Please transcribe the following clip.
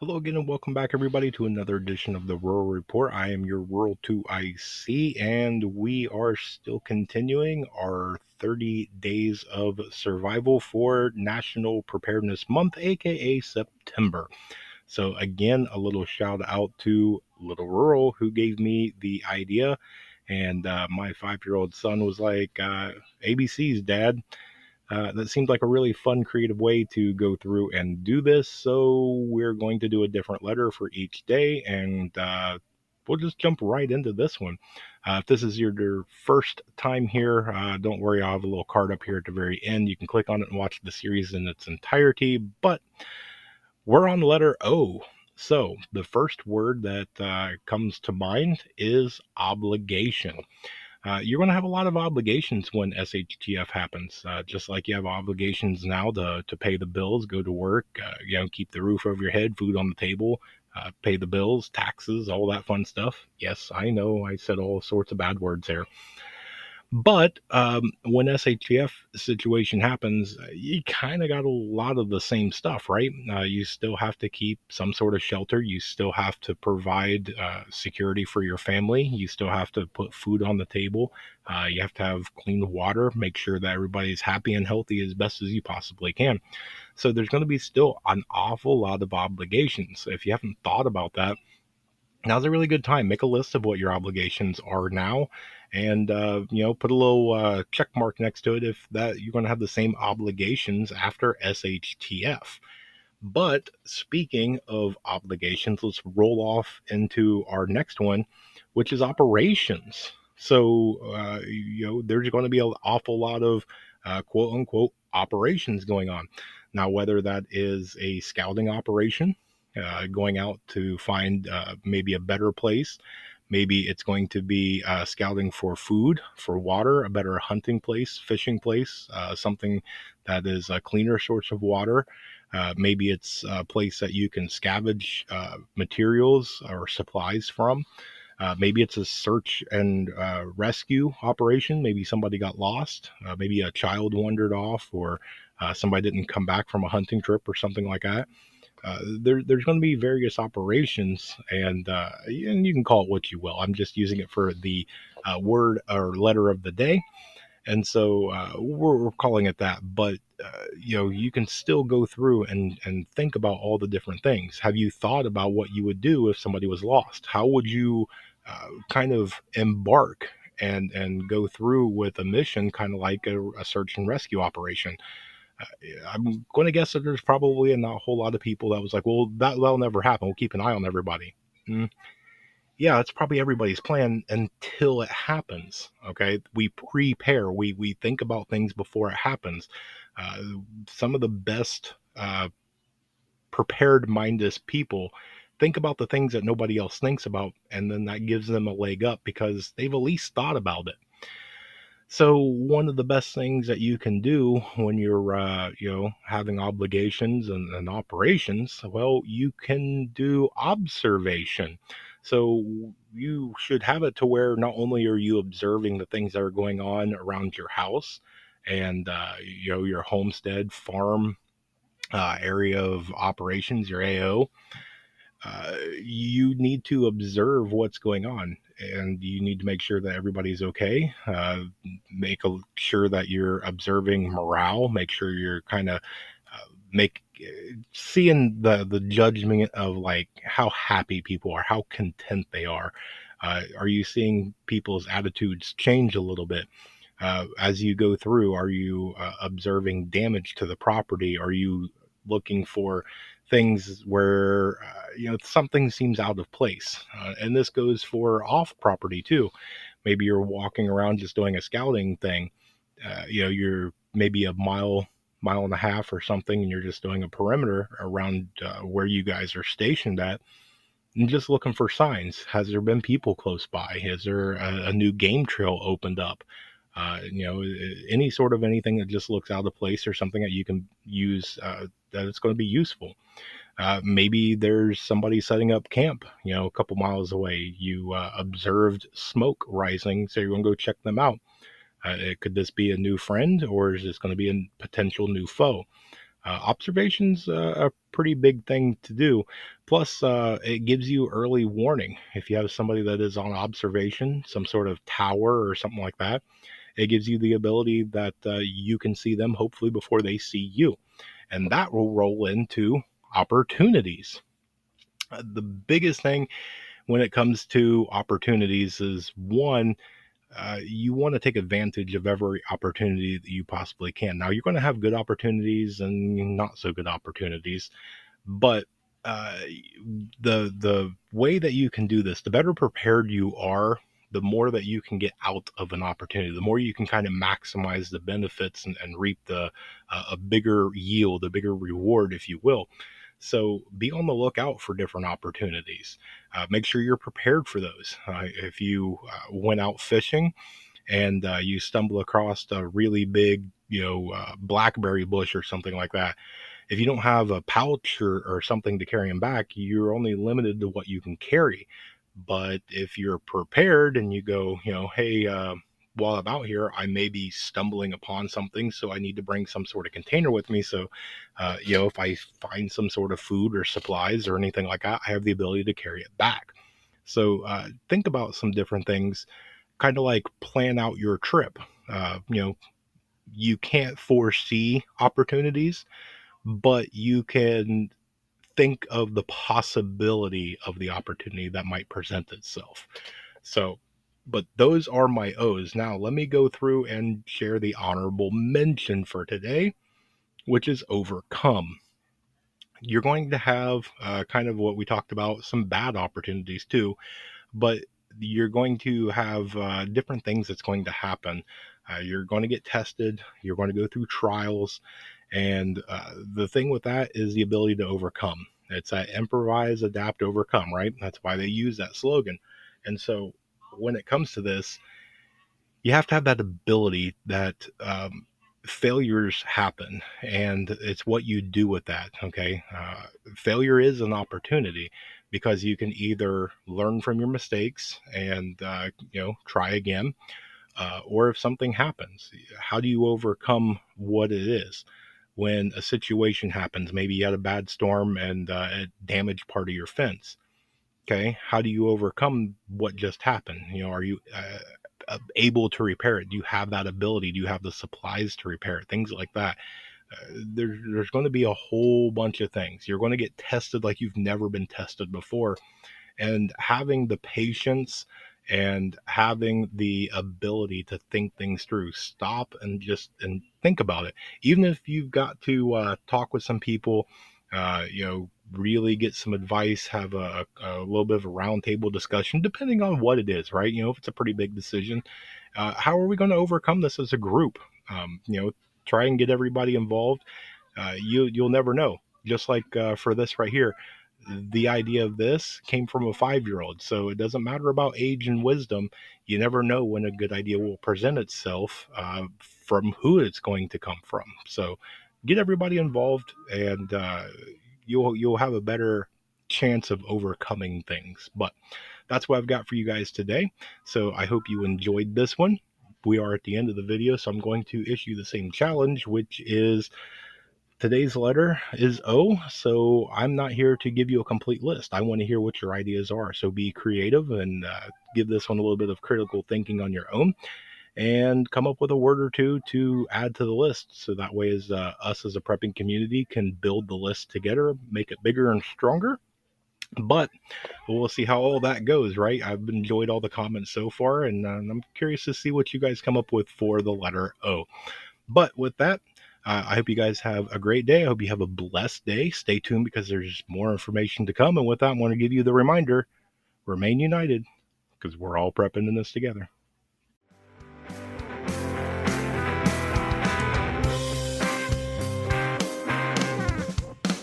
Hello again, and welcome back, everybody, to another edition of the Rural Report. I am your Rural 2IC, and we are still continuing our 30 days of survival for National Preparedness Month, aka September. So, again, a little shout out to Little Rural, who gave me the idea. And my 5-year-old son was like, ABC's, Dad. That seemed like a really fun, creative way to go through and do this. So we're going to do a different letter for each day, and we'll just jump right into this one. If this is your first time here, don't worry, I'll have a little card up here at the very end. You can click on it and watch the series in its entirety, but we're on letter O. So the first word that comes to mind is obligation. You're going to have a lot of obligations when SHTF happens. Just like you have obligations now to pay the bills, go to work, keep the roof over your head, food on the table, pay the bills, taxes, all that fun stuff. Yes, I know I said all sorts of bad words there. But when SHTF situation happens, you kind of got a lot of the same stuff, right? You still have to keep some sort of shelter. You still have to provide security for your family. You still have to put food on the table. You have to have clean water. Make sure that everybody's happy and healthy as best as you possibly can. So there's going to be still an awful lot of obligations. If you haven't thought about that, now's a really good time. Make a list of what your obligations are now, and put a little check mark next to it if that you're going to have the same obligations after SHTF. But speaking of obligations, let's roll off into our next one, which is operations. So there's going to be an awful lot of quote unquote operations going on now, whether that is a scouting operation, going out to find maybe a better place. Maybe it's going to be scouting for food, for water, a better hunting place, fishing place, something that is a cleaner source of water. Maybe it's a place that you can scavenge materials or supplies from. Maybe it's a search and rescue operation. Maybe somebody got lost. Maybe a child wandered off, or somebody didn't come back from a hunting trip or something like that. There's going to be various operations, and you can call it what you will. I'm just using it for the word or letter of the day, and so we're calling it that. But you can still go through and think about all the different things. Have you thought about what you would do if somebody was lost? How would you kind of embark and go through with a mission, kind of like a search and rescue operation? uh, I'm going to guess that there's probably not a whole lot of people that was like, well, that'll never happen. We'll keep an eye on everybody. Mm, yeah, that's probably everybody's plan until it happens. Okay, we prepare. We think about things before it happens. Uh, some of the best prepared minded people think about the things that nobody else thinks about, and then that gives them a leg up because they've at least thought about it. So one of the best things that you can do when you're having obligations and operations, well, you can do observation. So you should have it to where not only are you observing the things that are going on around your house and your homestead farm area of operations, your AO, you need to observe what's going on, and you need to make sure that everybody's okay. Sure that you're observing morale. Make sure you're kind of make seeing the judgment of like how happy people are, how content they are. Are you seeing people's attitudes change a little bit? As you go through, are you observing damage to the property? Are you looking for things where something seems out of place? And this goes for off property too. Maybe you're walking around just doing a scouting thing. You're maybe a mile and a half or something, and you're just doing a perimeter around where you guys are stationed at, and just looking for signs. Has there been people close by? Is there a new game trail opened up? Any sort of anything that just looks out of place or something that you can use that it's going to be useful. Maybe there's somebody setting up camp, a couple miles away. You observed smoke rising, so you're going to go check them out. Could this be a new friend, or is this going to be a potential new foe? Observation's a pretty big thing to do. Plus, it gives you early warning. If you have somebody that is on observation, some sort of tower or something like that, it gives you the ability that you can see them hopefully before they see you. And that will roll into opportunities. The biggest thing when it comes to opportunities is one, you want to take advantage of every opportunity that you possibly can. Now, you're going to have good opportunities and not so good opportunities, but uh, the way that you can do this, the better prepared you are, the more that you can get out of an opportunity, the more you can kind of maximize the benefits and reap the a bigger yield, a bigger reward, if you will. So be on the lookout for different opportunities. Make sure you're prepared for those. If you went out fishing and you stumble across a really big, blackberry bush or something like that, if you don't have a pouch or something to carry them back, you're only limited to what you can carry. But if you're prepared and you go, hey, while I'm out here, I may be stumbling upon something, so I need to bring some sort of container with me. So, if I find some sort of food or supplies or anything like that, I have the ability to carry it back. So, think about some different things, kind of like plan out your trip. You can't foresee opportunities, but you can think of the possibility of the opportunity that might present itself. So, but those are my O's. Now, let me go through and share the honorable mention for today, which is overcome. You're going to have kind of what we talked about, some bad opportunities too, but you're going to have different things that's going to happen. You're going to get tested, you're going to go through trials, and the thing with that is the ability to overcome. It's that improvise, adapt, overcome, right? That's why they use that slogan. And so when it comes to this, you have to have that ability that failures happen, and it's what you do with that. Okay, failure is an opportunity because you can either learn from your mistakes and try again, or if something happens, how do you overcome what it is? When a situation happens, maybe you had a bad storm and it damaged part of your fence. Okay, how do you overcome what just happened? Are you able to repair it? Do you have that ability? Do you have the supplies to repair it? Things like that. There's going to be a whole bunch of things. You're going to get tested like you've never been tested before, and having the patience and having the ability to think things through, stop and think about it. Even if you've got to talk with some people, really get some advice, have a little bit of a roundtable discussion, depending on what it is, right? If it's a pretty big decision, how are we going to overcome this as a group? Try and get everybody involved. You'll never know. Just like for this right here, the idea of this came from a 5-year-old. So it doesn't matter about age and wisdom. You never know when a good idea will present itself, from who it's going to come from. So get everybody involved, and you'll have a better chance of overcoming things. But that's what I've got for you guys today. So I hope you enjoyed this one. We are at the end of the video, so I'm going to issue the same challenge, which is today's letter is O, so I'm not here to give you a complete list. I want to hear what your ideas are. So be creative and give this one a little bit of critical thinking on your own, and come up with a word or two to add to the list. So that way, as us as a prepping community can build the list together, make it bigger and stronger. But we'll see how all that goes, right? I've enjoyed all the comments so far, and I'm curious to see what you guys come up with for the letter O. But with that, I hope you guys have a great day. I hope you have a blessed day. Stay tuned because there's more information to come. And with that, I want to give you the reminder, remain united because we're all prepping in this together.